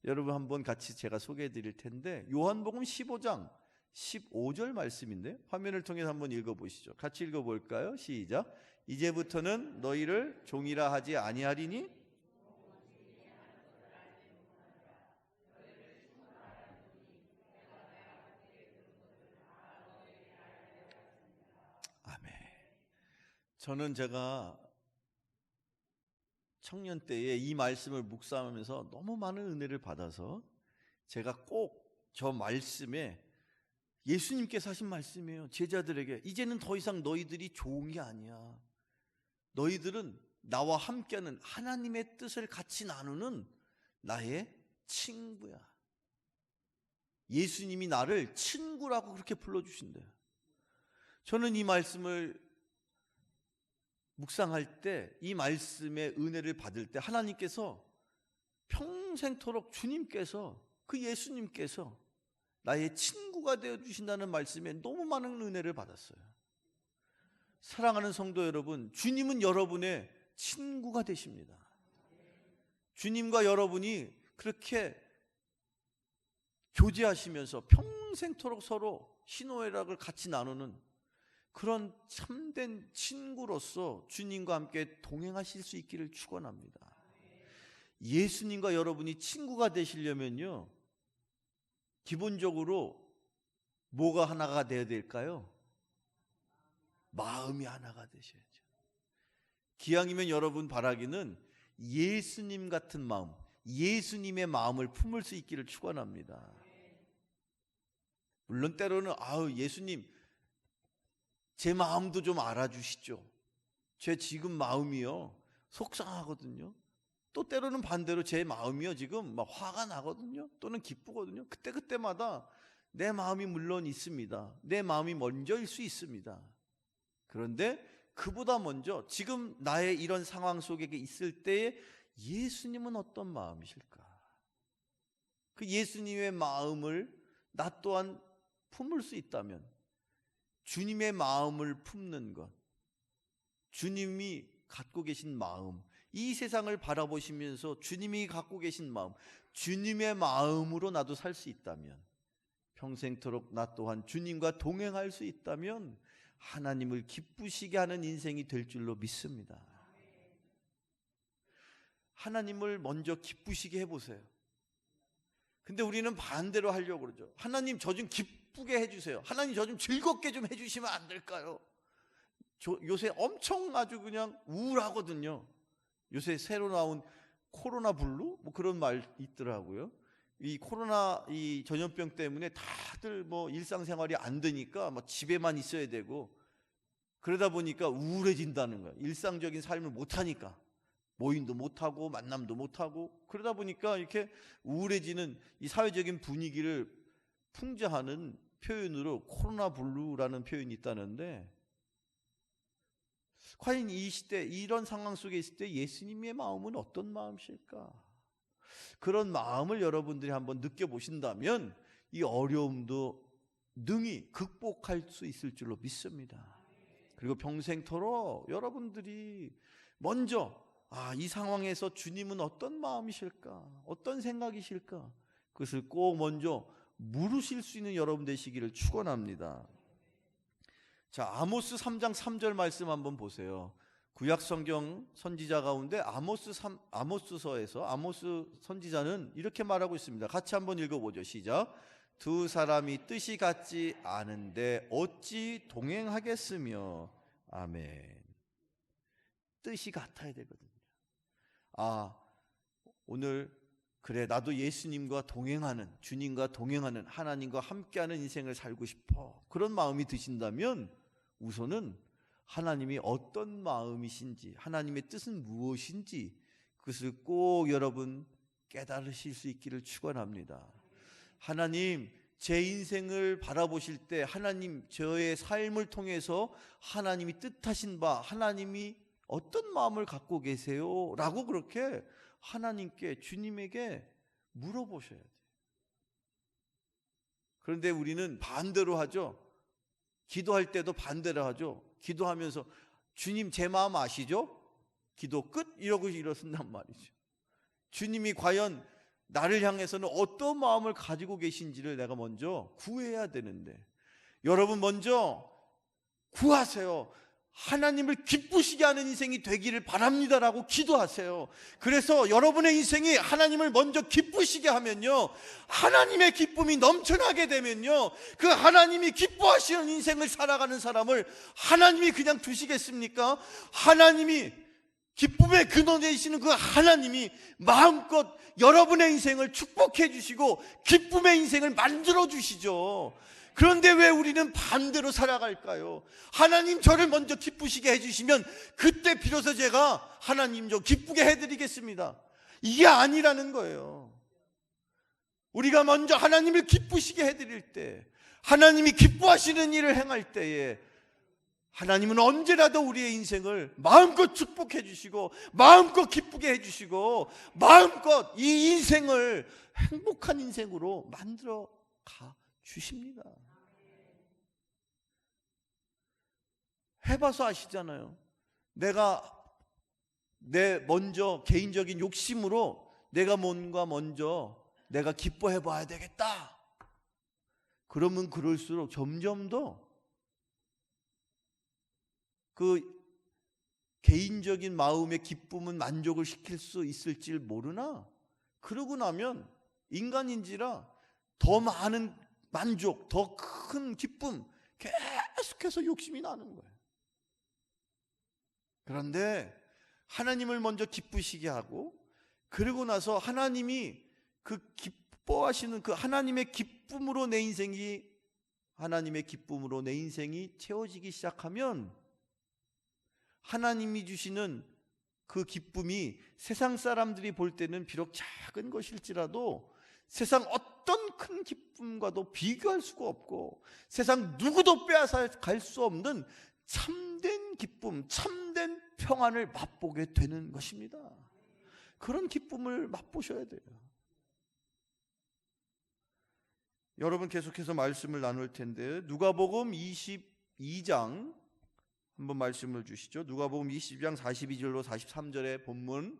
여러분 한번 같이 제가 소개해 드릴 텐데, 요한복음 15장 15절 말씀인데, 화면을 통해서 한번 읽어보시죠. 같이 읽어볼까요? 시작. 이제부터는 너희를 종이라 하지 아니하리니 아멘. 저는 제가 청년 때에 이 말씀을 묵상하면서 너무 많은 은혜를 받아서 제가 꼭 저 말씀에, 예수님께서 하신 말씀이에요. 제자들에게 이제는 더 이상 너희들이 종이 아니야. 너희들은 나와 함께하는 하나님의 뜻을 같이 나누는 나의 친구야. 예수님이 나를 친구라고 그렇게 불러주신대요. 저는 이 말씀을 묵상할 때, 이 말씀의 은혜를 받을 때 하나님께서 평생토록, 주님께서, 그 예수님께서 나의 친구가 되어주신다는 말씀에 너무 많은 은혜를 받았어요. 사랑하는 성도 여러분, 주님은 여러분의 친구가 되십니다. 주님과 여러분이 그렇게 교제하시면서 평생토록 서로 희노애락을 같이 나누는 그런 참된 친구로서 주님과 함께 동행하실 수 있기를 축원합니다. 예수님과 여러분이 친구가 되시려면요, 기본적으로 뭐가 하나가 되어야 될까요? 마음이 하나가 되셔야죠. 기왕이면 여러분 바라기는 예수님 같은 마음, 예수님의 마음을 품을 수 있기를 축원합니다. 물론 때로는 예수님 제 마음도 좀 알아주시죠. 제 지금 마음이요 속상하거든요. 또 때로는 반대로 제 마음이요 지금 막 화가 나거든요. 또는 기쁘거든요. 그때마다 내 마음이 물론 있습니다. 내 마음이 먼저일 수 있습니다. 그런데 그보다 먼저 지금 나의 이런 상황 속에 있을 때에 예수님은 어떤 마음이실까? 그 예수님의 마음을 나 또한 품을 수 있다면, 주님의 마음을 품는 것, 주님이 갖고 계신 마음, 이 세상을 바라보시면서 주님이 갖고 계신 마음, 주님의 마음으로 나도 살 수 있다면, 평생토록 나 또한 주님과 동행할 수 있다면 하나님을 기쁘시게 하는 인생이 될 줄로 믿습니다. 하나님을 먼저 기쁘시게 해보세요. 근데 우리는 반대로 하려고 그러죠. 하나님, 저 좀 기쁘게 해주세요. 하나님 저 좀 즐겁게 좀 해주시면 안 될까요? 요새 엄청 아주 그냥 우울하거든요. 요새 새로 나온 코로나 블루 뭐 그런 말 있더라고요. 이 코로나 이 전염병 때문에 다들 뭐 일상생활이 안 되니까 뭐 집에만 있어야 되고 그러다 보니까 우울해진다는 거예요. 일상적인 삶을 못 하니까 모임도 못 하고 만남도 못 하고 그러다 보니까 이렇게 우울해지는 이 사회적인 분위기를 풍자하는 표현으로 코로나 블루라는 표현이 있다는데, 과연 이 시대 이런 상황 속에 있을 때 예수님의 마음은 어떤 마음이실까? 그런 마음을 여러분들이 한번 느껴보신다면 이 어려움도 능히 극복할 수 있을 줄로 믿습니다. 그리고 평생토록 여러분들이 먼저 이 상황에서 주님은 어떤 마음이실까? 어떤 생각이실까? 그것을 꼭 먼저 물으실 수 있는 여러분 되시기를 축원합니다. 자, 아모스 3장 3절 말씀 한번 보세요. 구약 성경 선지자 가운데 아모스서에서 아모스 선지자는 이렇게 말하고 있습니다. 같이 한번 읽어보죠. 시작. 두 사람이 뜻이 같지 않은데 어찌 동행하겠으며. 아멘. 뜻이 같아야 되거든요. 오늘 그래 나도 예수님과 동행하는, 주님과 동행하는, 하나님과 함께하는 인생을 살고 싶어, 그런 마음이 드신다면 우선은 하나님이 어떤 마음이신지, 하나님의 뜻은 무엇인지 그것을 꼭 여러분 깨달으실 수 있기를 축원합니다. 하나님, 제 인생을 바라보실 때 하나님, 저의 삶을 통해서 하나님이 뜻하신 바, 하나님이 어떤 마음을 갖고 계세요? 라고 그렇게 하나님께, 주님에게 물어보셔야 돼요. 그런데 우리는 반대로 하죠. 기도할 때도 반대로 하죠. 기도하면서 주님 제 마음 아시죠? 기도 끝 이러고 일어선단 말이죠. 주님이 과연 나를 향해서는 어떤 마음을 가지고 계신지를 내가 먼저 구해야 되는데, 여러분 먼저 구하세요. 하나님을 기쁘시게 하는 인생이 되기를 바랍니다라고 기도하세요. 그래서 여러분의 인생이 하나님을 먼저 기쁘시게 하면요, 하나님의 기쁨이 넘쳐나게 되면요, 그 하나님이 기뻐하시는 인생을 살아가는 사람을 하나님이 그냥 두시겠습니까? 하나님이 기쁨의 근원이시는 그 하나님이 마음껏 여러분의 인생을 축복해 주시고 기쁨의 인생을 만들어 주시죠. 그런데 왜 우리는 반대로 살아갈까요? 하나님 저를 먼저 기쁘시게 해주시면 그때 비로소 제가 하나님 저 기쁘게 해드리겠습니다. 이게 아니라는 거예요. 우리가 먼저 하나님을 기쁘시게 해드릴 때, 하나님이 기뻐하시는 일을 행할 때에 하나님은 언제라도 우리의 인생을 마음껏 축복해 주시고 마음껏 기쁘게 해주시고 마음껏 이 인생을 행복한 인생으로 만들어 가 주십니다. 해봐서 아시잖아요. 내가 내 먼저 개인적인 욕심으로 내가 뭔가 먼저 내가 기뻐해 봐야 되겠다. 그러면 그럴수록 점점 더 그 개인적인 마음의 기쁨은 만족을 시킬 수 있을지 모르나, 그러고 나면 인간인지라 더 많은 만족, 더 큰 기쁨 계속해서 욕심이 나는 거예요. 그런데 하나님을 먼저 기쁘시게 하고, 그러고 나서 하나님이 그 기뻐하시는 그 하나님의 기쁨으로 내 인생이 채워지기 시작하면 하나님이 주시는 그 기쁨이 세상 사람들이 볼 때는 비록 작은 것일지라도 세상 어떤 큰 기쁨과도 비교할 수가 없고 세상 누구도 빼앗아갈 수 없는 참된 기쁨, 참된 평안을 맛보게 되는 것입니다. 그런 기쁨을 맛보셔야 돼요. 여러분 계속해서 말씀을 나눌 텐데 누가복음 22장 한번 말씀을 주시죠. 누가복음 22장 42절로 43절의 본문.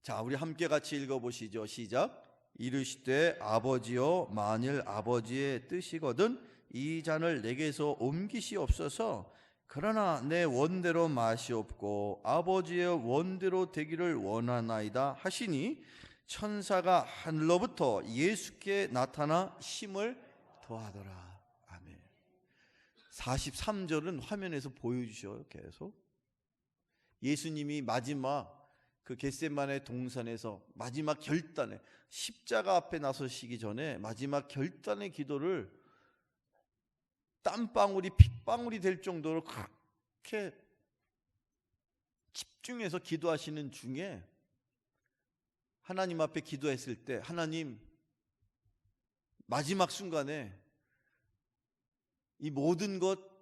자, 우리 함께 같이 읽어보시죠. 시작. 이르시되 아버지여, 만일 아버지의 뜻이거든 이 잔을 내게서 옮기시옵소서. 그러나 내 원대로 마시옵고 아버지의 원대로 되기를 원하나이다 하시니 천사가 하늘로부터 예수께 나타나 힘을 더하더라. 아멘. 43절은 화면에서 보여주셔요. 계속 예수님이 마지막 그 겟세마네 동산에서 마지막 결단에 십자가 앞에 나서시기 전에 마지막 결단의 기도를 땀방울이 핏방울이 될 정도로 그렇게 집중해서 기도하시는 중에 하나님 앞에 기도했을 때 하나님, 마지막 순간에 이 모든 것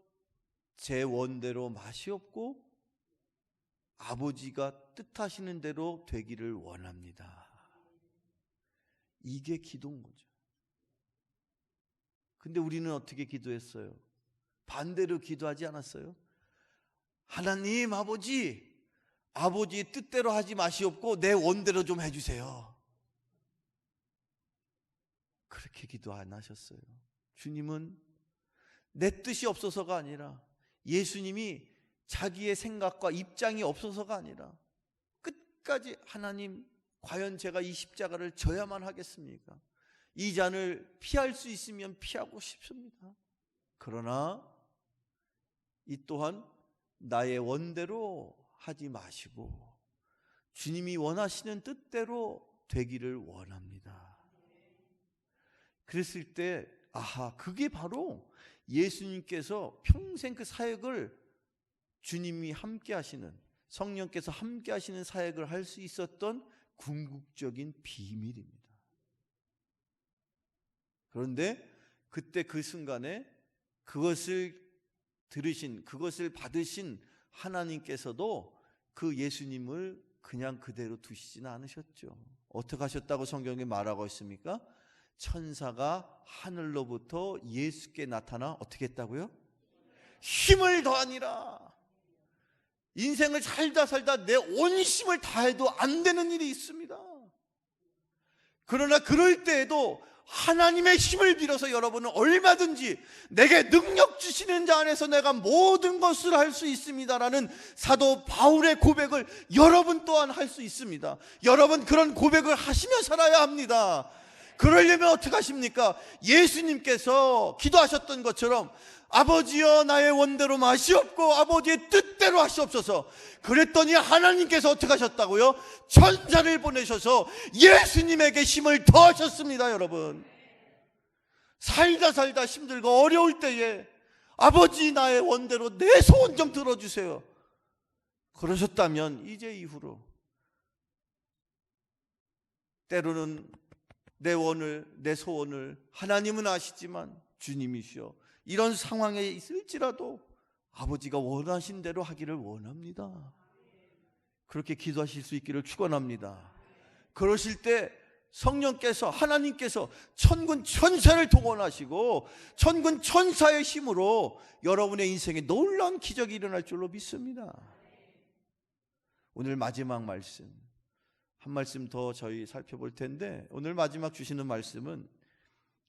제 원대로 마시옵고 아버지가 뜻하시는 대로 되기를 원합니다. 이게 기도인 거죠. 근데 우리는 어떻게 기도했어요? 반대로 기도하지 않았어요? 하나님 아버지의 뜻대로 하지 마시옵고 내 원대로 좀 해주세요. 그렇게 기도 안 하셨어요. 주님은 내 뜻이 없어서가 아니라, 예수님이 자기의 생각과 입장이 없어서가 아니라 끝까지 하나님, 과연 제가 이 십자가를 져야만 하겠습니까? 이 잔을 피할 수 있으면 피하고 싶습니다. 그러나 이 또한 나의 원대로 하지 마시고 주님이 원하시는 뜻대로 되기를 원합니다. 그랬을 때 그게 바로 예수님께서 평생 그 사역을, 주님이 함께 하시는, 성령께서 함께 하시는 사역을 할 수 있었던 궁극적인 비밀입니다. 그런데 그때 그 순간에 그것을 들으신, 그것을 받으신 하나님께서도 그 예수님을 그냥 그대로 두시지는 않으셨죠. 어떻게 하셨다고 성경에 말하고 있습니까? 천사가 하늘로부터 예수께 나타나 어떻게 했다고요? 힘을 더하니라. 인생을 살다 내 온 힘을 다해도 안 되는 일이 있습니다. 그러나 그럴 때에도 하나님의 힘을 빌어서 여러분은 얼마든지 내게 능력 주시는 자 안에서 내가 모든 것을 할 수 있습니다라는 사도 바울의 고백을 여러분 또한 할 수 있습니다. 여러분 그런 고백을 하시며 살아야 합니다. 그러려면 어떻게 하십니까? 예수님께서 기도하셨던 것처럼 아버지여 나의 원대로 마시옵고 아버지의 뜻대로 하시옵소서. 그랬더니 하나님께서 어떻게 하셨다고요? 천사를 보내셔서 예수님에게 힘을 더하셨습니다. 여러분, 살다 힘들고 어려울 때에 아버지 나의 원대로 내 소원 좀 들어주세요. 그러셨다면 이제 이후로 때로는 내 원을, 내 소원을 하나님은 아시지만 주님이시여 이런 상황에 있을지라도 아버지가 원하신 대로 하기를 원합니다. 그렇게 기도하실 수 있기를 축원합니다. 그러실 때 성령께서, 하나님께서 천군 천사를 동원하시고 천군 천사의 힘으로 여러분의 인생에 놀라운 기적이 일어날 줄로 믿습니다. 오늘 마지막 말씀, 한 말씀 더 저희 살펴볼 텐데, 오늘 마지막 주시는 말씀은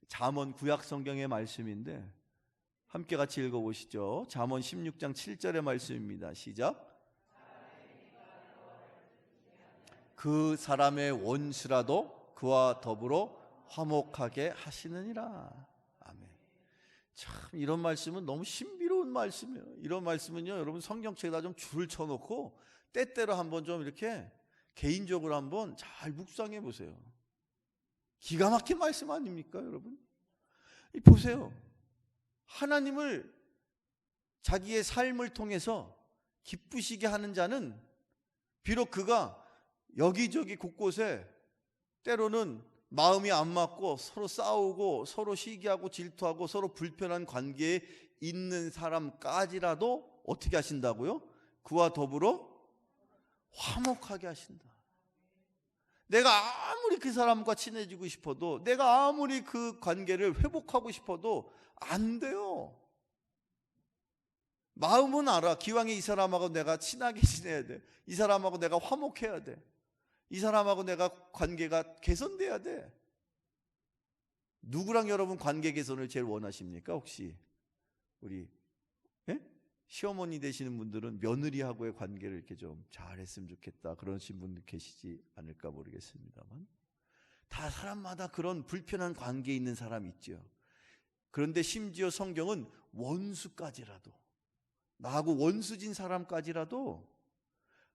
잠언 구약 성경의 말씀인데 함께 같이 읽어보시죠. 잠언 16장 7절의 말씀입니다. 시작. 그 사람의 원수라도 그와 더불어 화목하게 하시느니라. 아멘. 참 이런 말씀은 너무 신비로운 말씀이에요. 이런 말씀은요, 여러분 성경책에다 좀 줄을 쳐놓고 때때로 한번 좀 이렇게 개인적으로 한번 잘 묵상해 보세요. 기가 막힌 말씀 아닙니까, 여러분? 보세요. 하나님을 자기의 삶을 통해서 기쁘시게 하는 자는 비록 그가 여기저기 곳곳에 때로는 마음이 안 맞고 서로 싸우고 서로 시기하고 질투하고 서로 불편한 관계에 있는 사람까지라도 어떻게 하신다고요? 그와 더불어 화목하게 하신다. 내가 아무리 그 사람과 친해지고 싶어도, 내가 아무리 그 관계를 회복하고 싶어도 안 돼요. 마음은 알아. 기왕에 이 사람하고 내가 친하게 지내야 돼. 이 사람하고 내가 화목해야 돼. 이 사람하고 내가 관계가 개선돼야 돼. 누구랑 여러분 관계 개선을 제일 원하십니까? 혹시 우리 시어머니 되시는 분들은 며느리하고의 관계를 이렇게 좀 잘했으면 좋겠다 그러신 분들 계시지 않을까 모르겠습니다만, 다 사람마다 그런 불편한 관계에 있는 사람 있죠. 그런데 심지어 성경은 원수까지라도, 나하고 원수진 사람까지라도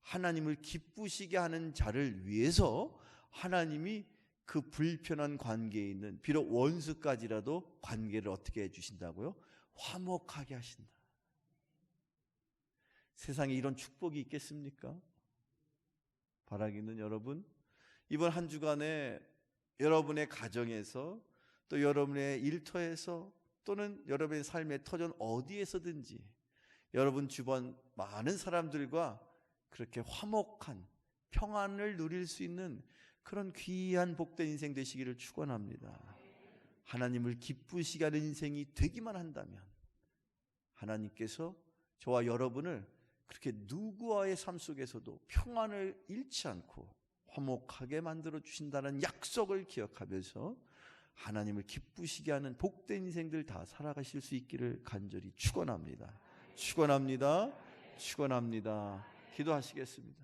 하나님을 기쁘시게 하는 자를 위해서 하나님이 그 불편한 관계에 있는, 비록 원수까지라도 관계를 어떻게 해주신다고요? 화목하게 하신다. 세상에 이런 축복이 있겠습니까? 바라기는 여러분, 이번 한 주간에 여러분의 가정에서, 또 여러분의 일터에서, 또는 여러분의 삶의 터전 어디에서든지 여러분 주변 많은 사람들과 그렇게 화목한 평안을 누릴 수 있는 그런 귀한 복된 인생 되시기를 축원합니다. 하나님을 기쁘시게 하는 인생이 되기만 한다면 하나님께서 저와 여러분을 그렇게 누구와의 삶 속에서도 평안을 잃지 않고 화목하게 만들어 주신다는 약속을 기억하면서 하나님을 기쁘시게 하는 복된 인생들 다 살아가실 수 있기를 간절히 축원합니다. 축원합니다. 축원합니다. 기도하시겠습니다.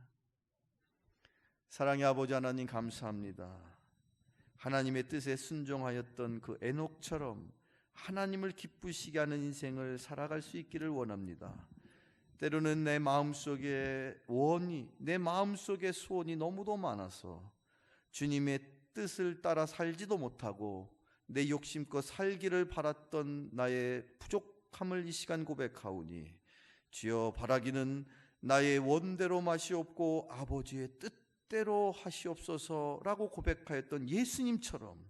사랑의 아버지 하나님, 감사합니다. 하나님의 뜻에 순종하였던 그 에녹처럼 하나님을 기쁘시게 하는 인생을 살아갈 수 있기를 원합니다. 때로는 내 마음속에 원이, 내 마음속에 소원이 너무도 많아서 주님의 뜻을 따라 살지도 못하고 내 욕심껏 살기를 바랐던 나의 부족함을 이 시간 고백하오니, 주여, 바라기는 나의 원대로 마시옵고 아버지의 뜻대로 하시옵소서라고 고백하였던 예수님처럼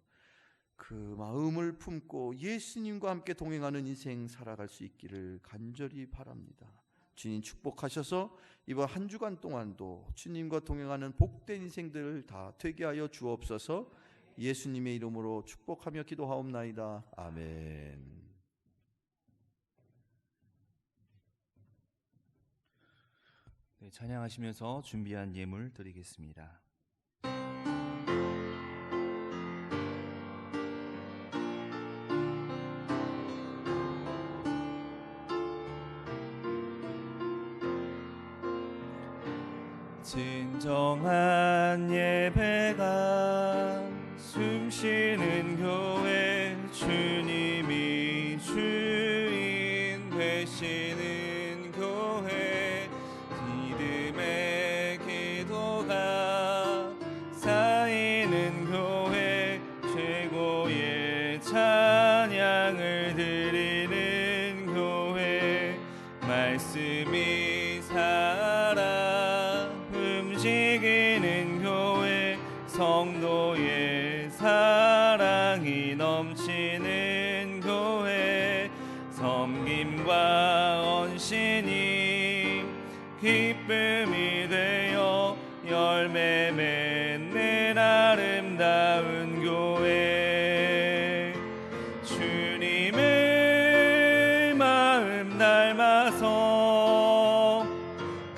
그 마음을 품고 예수님과 함께 동행하는 인생 살아갈 수 있기를 간절히 바랍니다. 주님 축복하셔서 이번 한 주간 동안도 주님과 동행하는 복된 인생들 다 되게 하여 주옵소서. 예수님의 이름으로 축복하며 기도하옵나이다. 아멘. 네, 찬양하시면서 준비한 예물 드리겠습니다. 진정한 예배가 숨쉬는 교회, 주님이 주인 되시는 교회, 믿음의 기도가 쌓이는 교회, 최고의 찬양을 드리는 교회, 말씀이 살아 움직이는 교회, 성도의 사랑이 넘치는 교회, 섬김과 헌신이 기쁨이 되어 열매 맺는 아름다운 교회, 주님의 마음 닮아서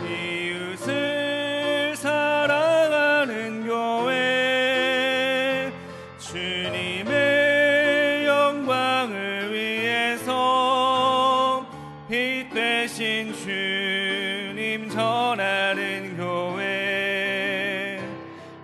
이웃을 사랑하는 교회, 주님의 영광을 위해서 빛 되신 주님 전하는 교회,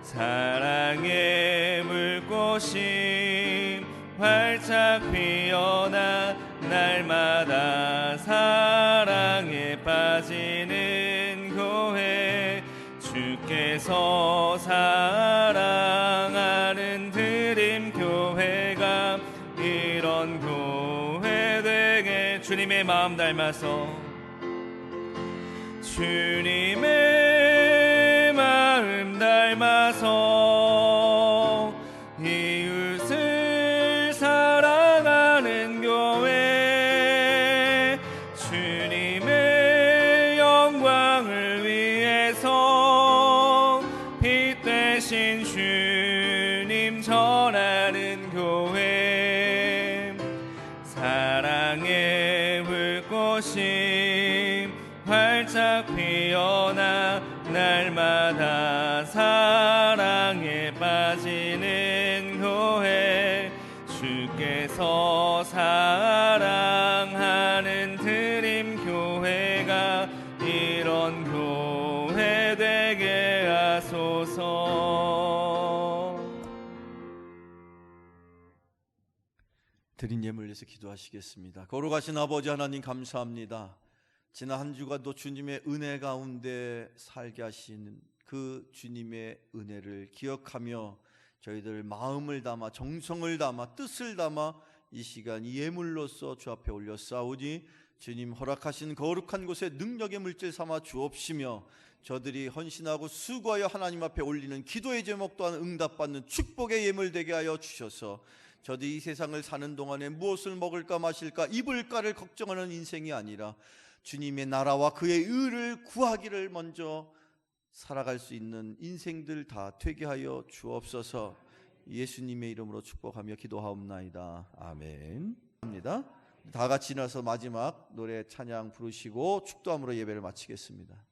사랑의 불꽃이 활짝 피어나 날마다 사랑에 빠지는 교회, 주께서 사랑하는 드림 교회가 이런 교회 되게, 주님의 마음 닮아서, 주님의 마음 닮아서 이웃을 사랑하는 교회, 주님의 영광을 위해서 빛 되신 주님 전하는 교회, 사랑의 불꽃이 활짝 피어나 날마다 사랑에 빠지는 교회, 주께서 사랑하는 드림 교회가 이런 교회 되게 하소서. 드린 예물을 위해서 기도하시겠습니다. 거룩하신 아버지 하나님 감사합니다. 지난 한 주간도 주님의 은혜 가운데 살게 하신 그 주님의 은혜를 기억하며 저희들 마음을 담아 정성을 담아 뜻을 담아 이 시간 예물로서 주 앞에 올려싸우니 주님 허락하신 거룩한 곳에 능력의 물질 삼아 주옵시며 저들이 헌신하고 수고하여 하나님 앞에 올리는 기도의 제목 또한 응답받는 축복의 예물 되게 하여 주셔서 저들이 이 세상을 사는 동안에 무엇을 먹을까 마실까 입을까를 걱정하는 인생이 아니라 주님의 나라와 그의 의를 구하기를 먼저 살아갈 수 있는 인생들 다 되게 하여 주옵소서. 예수님의 이름으로 축복하며 기도하옵나이다. 아멘. 합니다. 다 같이 일어나서 마지막 노래 찬양 부르시고 축도함으로 예배를 마치겠습니다.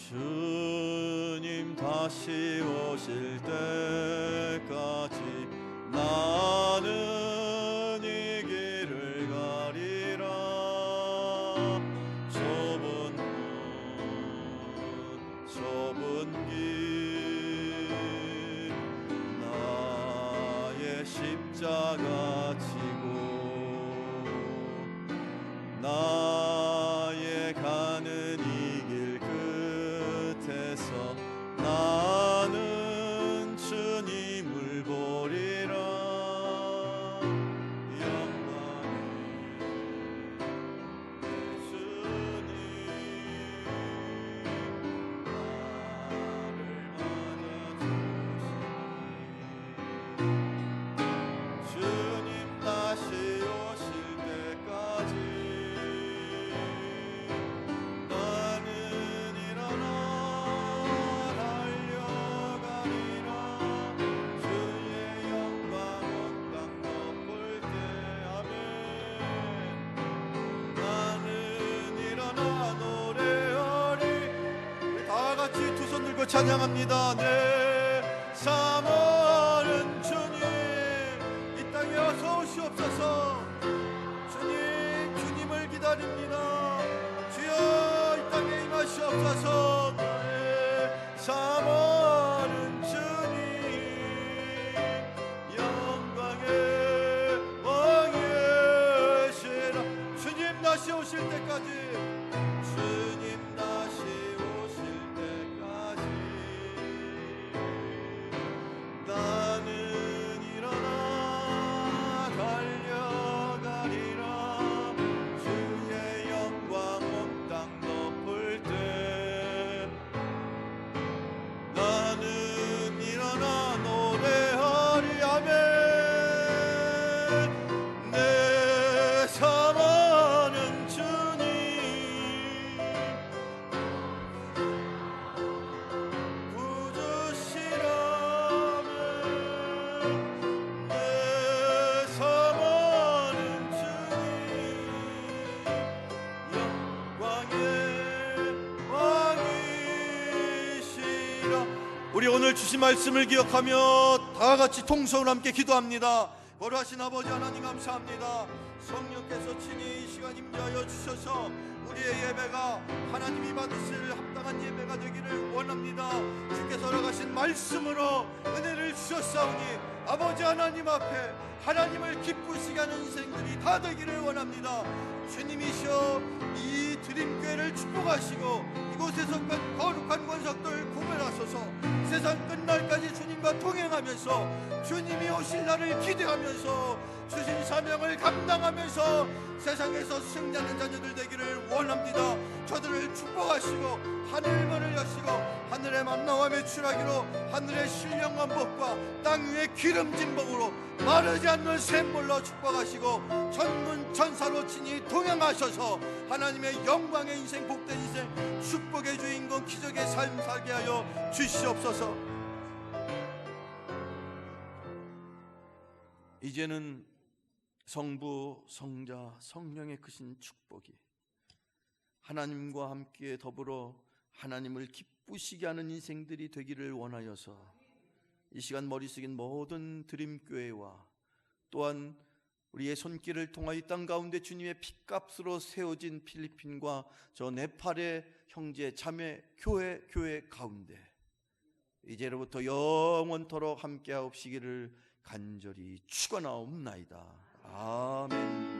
주님 다시 오실 때까지 나는 이 길을 가리라. 좁은 문 좁은 길 나의 십자가 지고 나의 가는 이 길 끝에서 나는 주님을 보리라. 영광의 예수님 나를 맞아주시니 주님 다시 오실 때까지 나는 일어나 달려가리라. 주의 영광 온 땅 덮을 때 아멘. 나는 일어나 노래하리. 우리 다 같이 두 손 들고 찬양합니다. 내 사모하는 주님 이 땅에 어서 오시옵소서. 주님을 기다립니다. 주여 이 땅에 임하시옵소서. 나의 사모하는 주님 영광의 왕이시라. 주님 다시 오실 때까지 주님 다시 오실 때까지 나는 일어나 달려가리라. 주의 영광 온 땅 덮을 때 나는 일어나 노래하리. 아멘. 내 사랑하는 주님 부주시라면 내 사랑하는 주님 영광의 왕이시라. 우리 오늘 주신 말씀을 기억하며 다 같이 통성으로 함께 기도합니다. 거룩하신 아버지 하나님 감사합니다. 성령께서 친히 이 시간 임재하여 주셔서 우리의 예배가 하나님이 받으실 합당한 예배가 되기를 원합니다. 주께서 허락하신 말씀으로 은혜를 주셨사오니 아버지 하나님 앞에 하나님을 기쁘시게 하는 인생들이 다 되기를 원합니다. 주님이시여 이 드림교회를 축복하시고 이곳에서 뺀 거룩한 권석들 구별하소서. 세상 끝날까지 주님과 동행하면서 주님이 오실 날을 기대하면서 주신 사명을 감당하면서 세상에서 승리하는 자녀들 되기를 원합니다. 저들을 축복하시고 하늘 문을 여시고 하늘의 만나와 매출하기로 하늘의 신령한 복과 땅 위의 기름진 복으로 마르지 않는 샘물로 축복하시고 전문 천사로 친히 동행하셔서 하나님의 영광의 인생 복된 인생 축복의 주인공 기적의 삶 살게 하여 주시옵소서. 이제는 성부, 성자, 성령의 크신 축복이 하나님과 함께 더불어 하나님을 기쁘시게 하는 인생들이 되기를 원하여서 이 시간 머리 숙인 모든 드림교회와 또한 우리의 손길을 통하여 이 땅 가운데 주님의 핏값으로 세워진 필리핀과 저 네팔의 형제 자매 교회 가운데 이제로부터 영원토록 함께하옵시기를 간절히 축원하옵나이다. 아멘.